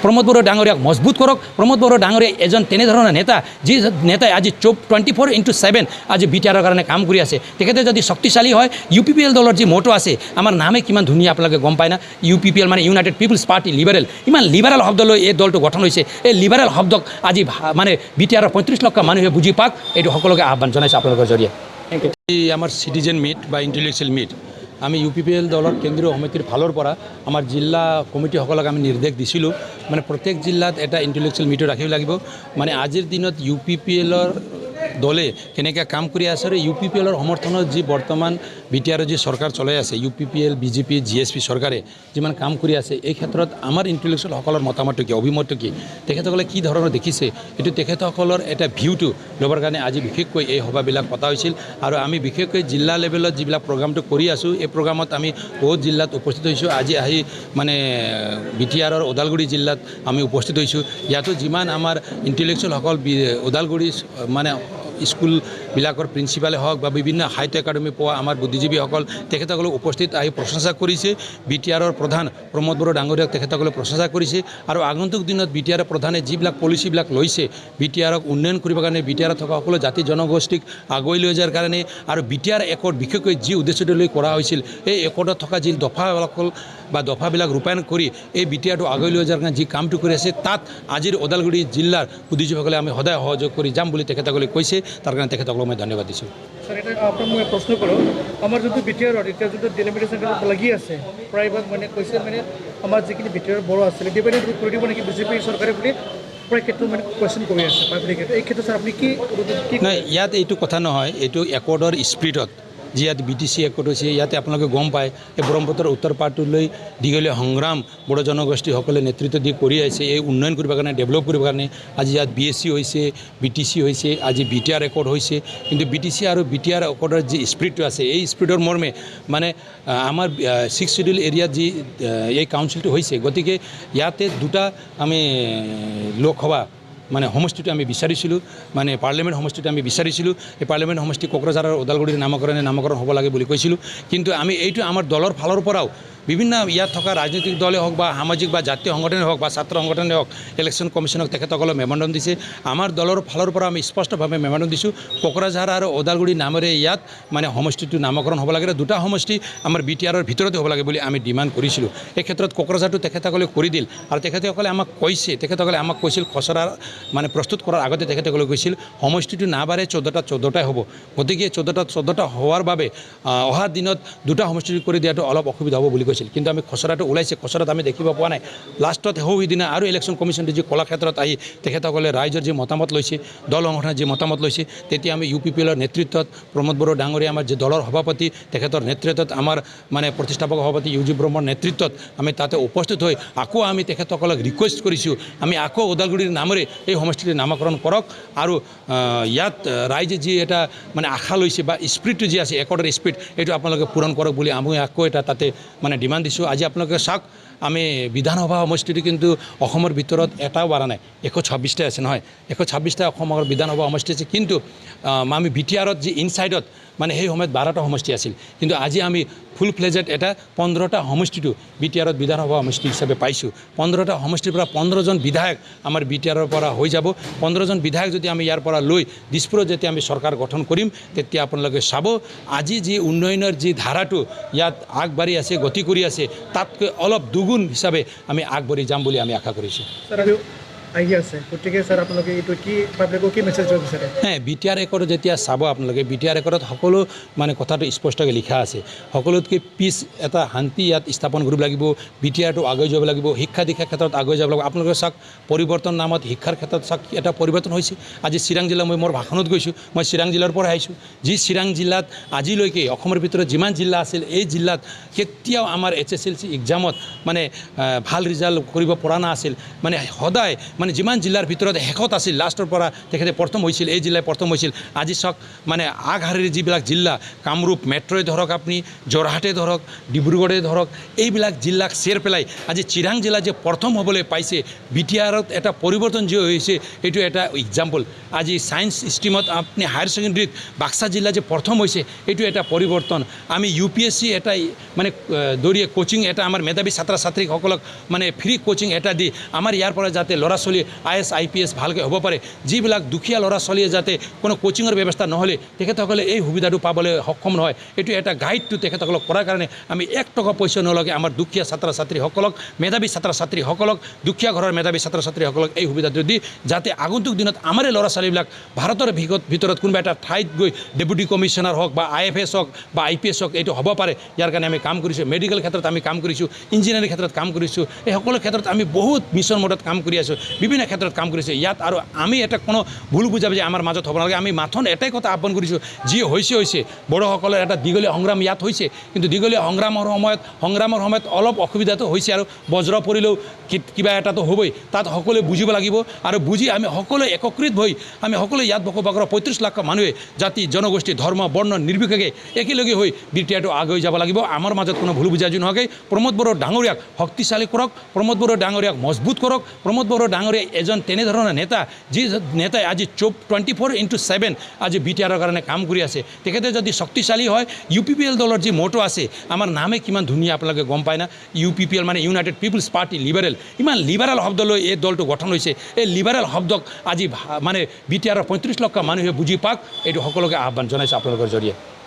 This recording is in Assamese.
প্ৰমোদ বড়ো ডাঙৰীয়াক মজবুত কৰক। প্ৰমোদ বড়ো ডাঙৰীয়া এজন তেনেধৰণৰ নেতা, যি নেতাই আজি 24/7 আজি বিটিআৰৰ কাৰণে কাম কৰি আছে। তেখেতে যদি শক্তিশালী হয়, UPPL দলৰ যি মটো আছে, আমাৰ নামে কিমান ধুনীয়া আপোনালোকে গম পায় না। UPPL মানে ইউনাইটেড পিপলছ পাৰ্টি লিবাৰেল, ইমান লিবাৰেল শব্দ লৈ এই দলটো গঠন হৈছে। এই লিবাৰেল শব্দক আজি মানে বিটিআৰৰ 35 লাখ মানুহে বুজি পাওক, এইটো সকলোকে আহ্বান জনাইছে আপোনালোকৰ জৰিয়তে। Thank you. এই আমাৰ চিটিজেন মিট বা ইণ্টেলেকচুৱেল মিট আমি UPPL দলৰ কেন্দ্ৰীয় সমিতিৰ ফালৰ পৰা আমাৰ জিলা কমিটিসকলক আমি নিৰ্দেশ দিছিলোঁ, মানে প্ৰত্যেক জিলাত এটা ইণ্টেলেকচুৱেল মিটো ৰাখিব লাগিব। মানে আজিৰ দিনত UPPLৰ দলে কেনেকৈ কাম কৰি আছে আৰু UPPLৰ সমৰ্থনত যি বৰ্তমান বিটিআৰৰ যি চৰকাৰ চলাই আছে, UPPL BJP GSP চৰকাৰে যিমান কাম কৰি আছে, এই ক্ষেত্ৰত আমাৰ ইণ্টেলেকচুৱেলসকলৰ মতামতটো কি, অভিমতটো কি, তেখেতসকলে কি ধৰণৰ দেখিছে, এইটো তেখেতসকলৰ এটা ভিউটো ল'বৰ কাৰণে আজি বিশেষকৈ এই সভাবিলাক পতা হৈছিল। আৰু আমি বিশেষকৈ জিলা লেভেলত যিবিলাক প্ৰগ্ৰামটো কৰি আছোঁ, এই প্ৰগ্ৰামত আমি বহুত জিলাত উপস্থিত হৈছোঁ। আজি আহি মানে বিটিআৰৰ ওদালগুৰি জিলাত আমি উপস্থিত হৈছোঁ। ইয়াতো যিমান আমাৰ ইণ্টেলেকচুৱেলসকল ওদালগুৰি মানে স্কুলবিলাকৰ প্ৰিন্সিপালে হওক বা বিভিন্ন সাহিত্য একাডেমি পোৱা আমাৰ বুদ্ধিজীৱীসকল, তেখেতসকলক উপস্থিত আহি প্ৰশংসা কৰিছে। বিটিআৰৰ প্ৰধান প্ৰমোদ বড়ো ডাঙৰীয়াক তেখেতসকলে প্ৰশংসা কৰিছে। আৰু আগন্তুক দিনত বিটিআৰৰ প্ৰধানে যিবিলাক পলিচিবিলাক লৈছে, বিটিআৰক উন্নয়ন কৰিবৰ কাৰণে, বিটিআৰত থকা সকলো জাতি জনগোষ্ঠীক আগুৱাই লৈ যোৱাৰ কাৰণে, আৰু বিটিআৰ একৰ্ড বিশেষকৈ যি উদ্দেশ্যটো লৈ কৰা হৈছিল, এই একৰ্ডত থকা যি দফাবিলাক ৰূপায়ণ কৰি এই বিটিআৰটো আগুৱাই লৈ যোৱাৰ কাৰণে যি কামটো কৰি আছে, তাত আজিৰ ওদালগুৰি জিলাৰ বুদ্ধিজীৱীসকলে আমি সদায় সহযোগ কৰি যাম বুলি তেখেতসকলে কৈছে। তাৰ কাৰণে তেখেতসকলক মই ধন্যবাদ দিছোঁ। স্যার, এটা আপনার মই প্রশ্ন করো, আমার যদি বিটিআর এটা যদি ডেলিমিটেশন লাগি আছে, প্রায়ভাগ মানে কৈছে মানে আমার যিখিনি বিটিআর বড় আছে ডিপেন্ডেন্ট করে দিব নাকি বিজেপি সরকারে বুলি প্ৰায় ক্ষেত্ৰত মানে কুৱেশ্যন কৰি আছে পাব্লিকে। এই ক্ষেত্ৰত স্যাৰ আপুনি কি নাই, ইয়াত এইটো কথা নহয়, এইটো একৰ্ডৰ স্পিৰিটত যি ইয়াত BTC একৰ্ড হৈছে, ইয়াতে আপোনালোকে গম পায় এই ব্ৰহ্মপুত্ৰৰ উত্তৰ পাৰটোলৈ দীঘলীয়া সংগ্ৰাম বড়ো জনগোষ্ঠীসকলে নেতৃত্ব দি কৰি আহিছে। এই উন্নয়ন কৰিবৰ কাৰণে, ডেভেলপ কৰিবৰ কাৰণে আজি ইয়াত BSC হৈছে, BTC হৈছে, আজি বিটিআৰ একৰ্ড হৈছে। কিন্তু BTC আৰু বিটিআৰ একৰ্ডৰ যি স্পিৰিটটো আছে, এই স্পিৰিটৰ মৰ্মে মানে আমাৰ 6 শিডিউল এৰিয়াত যি এই কাউন্সিলটো হৈছে, গতিকে ইয়াতে দুটা আমি লোকসভা মানে সমষ্টিটো আমি বিচাৰিছিলোঁ, মানে পাৰ্লিয়ামেণ্ট সমষ্টিটো আমি বিচাৰিছিলোঁ। এই পাৰ্লিয়ামেণ্ট সমষ্টি কোকৰাঝাৰ আৰু ওদালগুৰিৰ নামকৰণ হ'ব লাগে বুলি কৈছিলোঁ। কিন্তু আমি এইটো আমাৰ দলৰ ফালৰ পৰাও বিভিন্ন ইয়াত থকা ৰাজনৈতিক দলে হওক বা সামাজিক বা জাতীয় সংগঠনে হওক বা ছাত্ৰ সংগঠনে হওক, ইলেকশ্যন কমিশ্যনক তেখেতসকলে মেমৰেণ্ডাম দিছে। আমাৰ দলৰ ফালৰ পৰা আমি স্পষ্টভাৱে মেমৰেণ্ডাম দিছোঁ, কোকৰাঝাৰ আৰু ওদালগুৰি নামেৰে ইয়াত মানে সমষ্টিটো নামকৰণ হ'ব লাগে। দুটা সমষ্টি আমাৰ বিটিআৰৰ ভিতৰতে হ'ব লাগে বুলি আমি ডিমাণ্ড কৰিছিলোঁ। এই ক্ষেত্ৰত কোকৰাঝাৰটো তেখেতসকলে কৰি দিল। আৰু তেখেতসকলে আমাক কৈছিল খচৰা মানে প্ৰস্তুত কৰাৰ আগতে তেখেতসকলে কৈছিল সমষ্টিটো নাবাৰে 14টাই হ'ব। গতিকে 14টা হোৱাৰ বাবে অহা দিনত দুটা সমষ্টি কৰি দিয়াটো অলপ অসুবিধা হ'ব বুলি কৈছিল। কিন্তু আমি খচৰাটো ওলাইছে, খচৰাত আমি দেখিব পোৱা নাই। লাষ্টত সিদিনা আৰু ইলেকশ্যন কমিশ্যনে যি কলাক্ষেত্ৰত আহি তেখেতসকলে ৰাইজৰ যি মতামত লৈছে, দল সংগঠনে যি মতামত লৈছে, তেতিয়া আমি UPPLৰ নেতৃত্বত প্ৰমোদ বড়ো ডাঙৰীয়া আমাৰ যি দলৰ সভাপতি, তেখেতৰ নেতৃত্বত আমাৰ মানে প্ৰতিষ্ঠাপক সভাপতি UG ব্ৰহ্মৰ নেতৃত্বত আমি তাতে উপস্থিত হৈ আকৌ আমি তেখেতসকলক ৰিকুৱেষ্ট কৰিছোঁ, আমি আকৌ ওদালগুৰিৰ নামেৰে এই সমষ্টিৰ নামকৰণ কৰক। আৰু ইয়াত ৰাইজে যি এটা মানে আশা লৈছে বা স্পিৰিটটো যি আছে, একৰ্ডৰ স্পিৰিট, এইটো আপোনালোকে পূৰণ কৰক বুলি আমি আকৌ এটা তাতে মানে ডিমাণ্ড দিছোঁ। আজি আপোনালোকে চাওক, আমি বিধানসভা সমষ্টিটো কিন্তু অসমৰ ভিতৰত এটাও বাঢ়া নাই, 126টা আছে নহয়, 126টা অসমৰ বিধানসভা সমষ্টি আছে। কিন্তু আমি বিটিআৰত যি ইনচাইডত মানে সেই সময়ত 12টা সমষ্টি আছিল, কিন্তু আজি আমি ফুল ফ্লেজেড এটা 15টা সমষ্টিটো বিটিআৰত বিধানসভা সমষ্টি হিচাপে পাইছোঁ। 15টা সমষ্টিৰ পৰা 15জন বিধায়ক আমাৰ বিটিআৰৰ পৰা হৈ যাব। 15জন বিধায়ক যদি আমি ইয়াৰ পৰা লৈ দিছপুৰত যেতিয়া আমি চৰকাৰ গঠন কৰিম, তেতিয়া আপোনালোকে চাব আজি যি উন্নয়নৰ যি ধাৰাটো ইয়াত আগবাঢ়ি আছে, গতি কৰি আছে, তাতকৈ অলপ দুগুণ হিচাপে আমি আগবাঢ়ি যাম বুলি আমি আশা কৰিছোঁ। আহি আছে, গতিকে স্যাৰ আপোনালোকে এইটো কি পাব্লিকক কি মেছেজ দিব বিচাৰে? বিটিআৰ একৰ্ড যেতিয়া চাব আপোনালোকে, বিটিআৰ একৰ্ডত সকলো মানে কথাটো স্পষ্টকৈ লিখা আছে। সকলোতকৈ পিছ এটা শান্তি ইয়াত স্থাপন কৰিব লাগিব, বিটিআৰটো আগুৱাই যাব লাগিব, শিক্ষা দীক্ষাৰ ক্ষেত্ৰত আগুৱাই যাব লাগিব। আপোনালোকে চাওক, পৰিৱৰ্তন নামত শিক্ষাৰ ক্ষেত্ৰত চাওক এটা পৰিৱৰ্তন হৈছে। আজি চিৰাং জিলা, মই মোৰ ভাষণত গৈছোঁ, মই চিৰাং জিলাৰ পৰা আহিছোঁ। যি চিৰাং জিলাত আজিলৈকে অসমৰ ভিতৰত যিমান জিলা আছিল, এই জিলাত কেতিয়াও আমাৰ HSLC এক্সামত মানে ভাল ৰিজাল্ট কৰিব পৰা নাছিল। মানে সদায় মানে যিমান জিলাৰ ভিতৰত শেষত আছিল লাষ্টৰ পৰা তেখেতে প্ৰথম হৈছিল, এই জিলাই প্ৰথম হৈছিল। আজি চাওক মানে আগশাৰীৰ যিবিলাক জিলা, কামৰূপ মেট্ৰই ধৰক, আপুনি যোৰহাটে ধৰক, ডিব্ৰুগড়ে ধৰক, এইবিলাক জিলাক চেৰ পেলাই আজি চিৰাং জিলা যে প্ৰথম হ'বলৈ পাইছে, বিটিআৰত এটা পৰিৱৰ্তন যে হৈছে, এইটো এটা এক্সাম্পল। আজি ছায়েন্স ষ্ট্ৰীমত আপুনি হায়াৰ ছেকেণ্ডেৰীত বাক্সা জিলা যে প্ৰথম হৈছে, এইটো এটা পৰিৱৰ্তন। আমি UPSC এটা মানে দৌৰিয়ে কোচিং এটা আমাৰ মেধাৱী ছাত্ৰ ছাত্ৰীসকলক মানে ফ্ৰী কোচিং এটা দি আমাৰ ইয়াৰ পৰা যাতে ল'ৰা ছোৱালী IAS IPS ভালকৈ হ'ব পাৰে, যিবিলাক দুখীয়া ল'ৰা ছোৱালীয়ে যাতে কোনো কোচিঙৰ ব্যৱস্থা নহ'লে তেখেতসকলে এই সুবিধাটো পাবলৈ সক্ষম নহয়, এইটো এটা গাইডটো তেখেতসকলক কৰাৰ কাৰণে আমি 1 টকা পইচা নলগাকৈ আমাৰ দুখীয়া ছাত্ৰ ছাত্ৰীসকলক, মেধাৱী ছাত্ৰ ছাত্ৰীসকলক, দুখীয়া ঘৰৰ মেধাৱী ছাত্ৰ ছাত্ৰীসকলক এই সুবিধাটো দি যাতে আগন্তুক দিনত আমাৰে ল'ৰা ছোৱালীবিলাক ভাৰতৰ ভিতৰত কোনোবা এটা ঠাইত গৈ ডেপুটি কমিশ্যনাৰ হওক বা IFS হওক বা IPS হওক, এইটো হ'ব পাৰে। ইয়াৰ কাৰণে আমি কাম কৰিছোঁ, মেডিকেল ক্ষেত্ৰত আমি কাম কৰিছোঁ, ইঞ্জিনিয়াৰিং ক্ষেত্ৰত কাম কৰিছোঁ, এই সকলো ক্ষেত্ৰত আমি বহুত মিছন মোডত কাম কৰি আছোঁ, বিভিন্ন ক্ষেত্ৰত কাম কৰিছোঁ ইয়াত। আৰু আমি এটা কোনো ভুল বুজাবুজি আমাৰ মাজত হ'ব নালাগে। আমি মাথোন এটাই কথা আহ্বান কৰিছোঁ, যি হৈছে বড়োসকলৰ এটা দীঘলীয়া সংগ্ৰাম ইয়াত হৈছে, কিন্তু দীঘলীয়া সংগ্ৰামৰ সময়ত অলপ অসুবিধাটো হৈছে, আৰু বজ্ৰ পৰিলেও কিবা এটাতো হ'বই, তাত সকলোৱে বুজিব লাগিব। আৰু বুজি আমি সকলোৱে একত্ৰিত হৈ আমি সকলোৱে ইয়াত বসবাস কৰা 35 লাখ মানুহে জাতি জনগোষ্ঠী ধৰ্ম বৰ্ণ নিৰ্বিশেষে একেলগে হৈ বিটিআৰটো আগুৱাই যাব লাগিব। আমাৰ মাজত কোনো ভুল বুজাবুজি নোহোৱাকৈ প্ৰমোদ বড়ো ডাঙৰীয়াক শক্তিশালী কৰক, প্ৰমোদ বড়ো ডাঙৰীয়াক মজবুত কৰক। প্ৰমোদ বড়ো ডাঙৰীয়া এজন তেনেধৰণৰ নেতা, যি নেতাই আজি 24/7 আজি বিটিআৰৰ কাৰণে কাম কৰি আছে। তেখেতে যদি শক্তিশালী হয়, UPPL দলৰ যি মটো আছে, আমাৰ নামে কিমান ধুনীয়া আপোনালোকে গম পায় না। UPPL মানে ইউনাইটেড পিপলছ পাৰ্টি লিবাৰেল, ইমান লিবাৰেল শব্দ লৈ এই দলটো গঠন হৈছে। এই লিবাৰেল শব্দক আজি মানে বিটিআৰৰ 35 লাখ মানুহে বুজি পাওক, এইটো সকলোকে আহ্বান জনাইছোঁ আপোনালোকৰ জৰিয়তে।